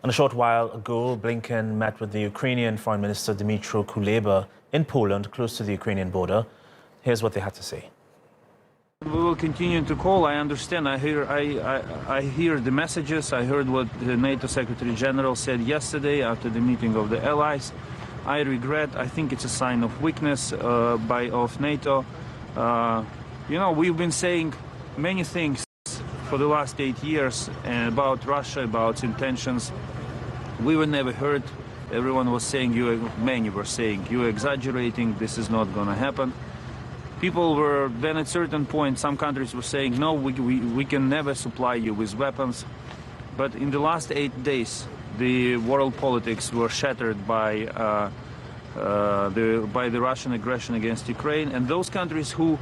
And a short while ago, Blinken met with the Ukrainian Foreign Minister Dmytro Kuleba in Poland, close to the Ukrainian border. Here's what they had to say. We will continue to call. I understand. I hear the messages. I heard what the NATO Secretary General said yesterday after the meeting of the allies. I regret. I think it's a sign of weakness of NATO. We've been saying many things for the last 8 years about Russia, about its intentions. We were never heard. Everyone was saying, many were saying, you're exaggerating, this is not going to happen. People were, then at a certain point, some countries were saying, no, we can never supply you with weapons. But in the last 8 days, the world politics were shattered by the Russian aggression against Ukraine, and those countries who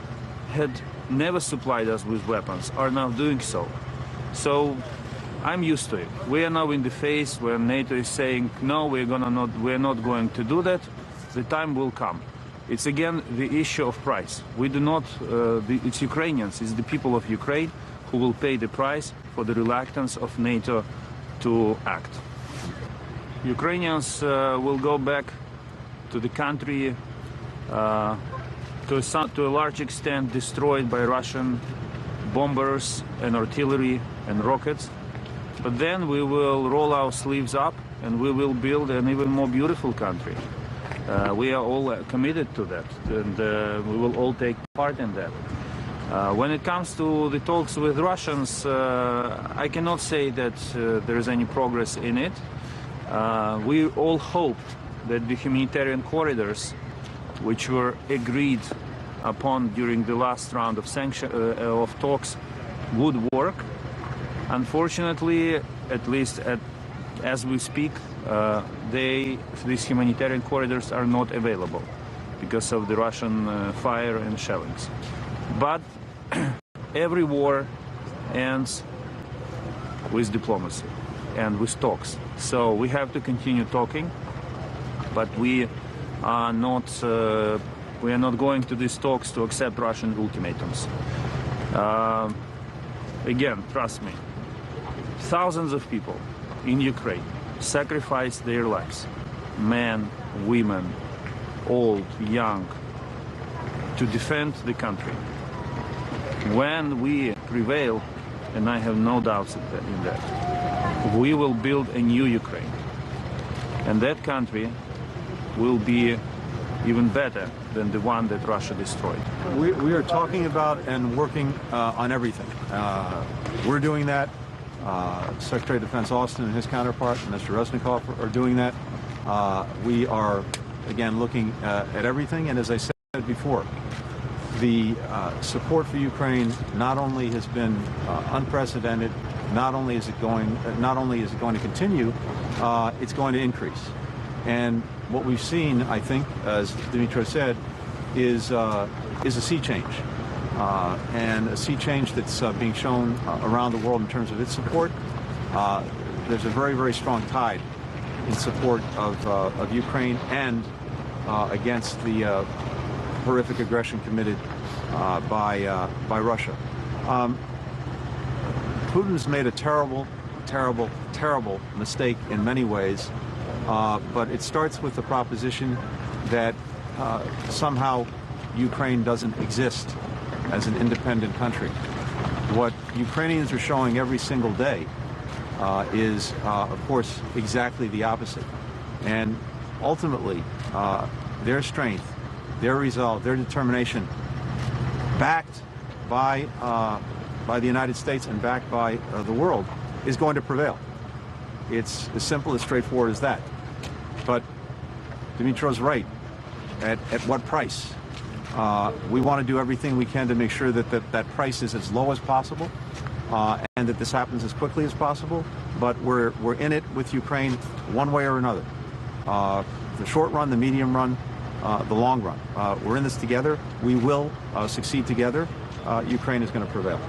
had never supplied us with weapons are now doing so. So I'm used to it. We are now in the phase where NATO is saying, no, we're not going to do that. The time will come. It's again the issue of price. We do not, it's Ukrainians, it's the people of Ukraine who will pay the price for the reluctance of NATO to act. Ukrainians will go back to the country to a large extent destroyed by Russian bombers and artillery and rockets. But then we will roll our sleeves up and we will build an even more beautiful country. We are all committed to that, and we will all take part in that. When it comes to the talks with Russians, I cannot say that there is any progress in it. We all hoped that the humanitarian corridors, which were agreed upon during the last round of talks, would work. Unfortunately, at least as we speak, these humanitarian corridors are not available because of the Russian fire and shellings. But every war ends with diplomacy and with talks. So we have to continue talking, but we are not going to these talks to accept Russian ultimatums. Again, trust me, thousands of people in Ukraine sacrificed their lives, men, women, old, young, to defend the country. When we prevail, and I have no doubts in that, we will build a new Ukraine. And that country will be even better than the one that Russia destroyed. We are talking about and working on everything. We're doing that. Secretary of Defense Austin and his counterpart, Mr. Resnikov, are doing that. We are, again, looking at everything. And as I said before, the support for Ukraine not only has been unprecedented, not only is it going to continue, it's going to increase. And what we've seen, I think, as Dmytro said, is a sea change. And a sea change that's being shown around the world in terms of its support. There's a very, very strong tide in support of Ukraine and against the horrific aggression committed by Russia. Putin's made a terrible, terrible, terrible mistake in many ways, but it starts with the proposition that somehow Ukraine doesn't exist as an independent country. What Ukrainians are showing every single day is, of course, exactly the opposite. And ultimately, their strength, their resolve, their determination, backed by the United States and backed by the world, is going to prevail. It's as simple, as straightforward as that. But Dmytro's right. At what price? We want to do everything we can to make sure that price is as low as possible and that this happens as quickly as possible. But we're in it with Ukraine one way or another. The short run, the medium run, the long run. We're in this together. We will succeed together. Ukraine is going to prevail.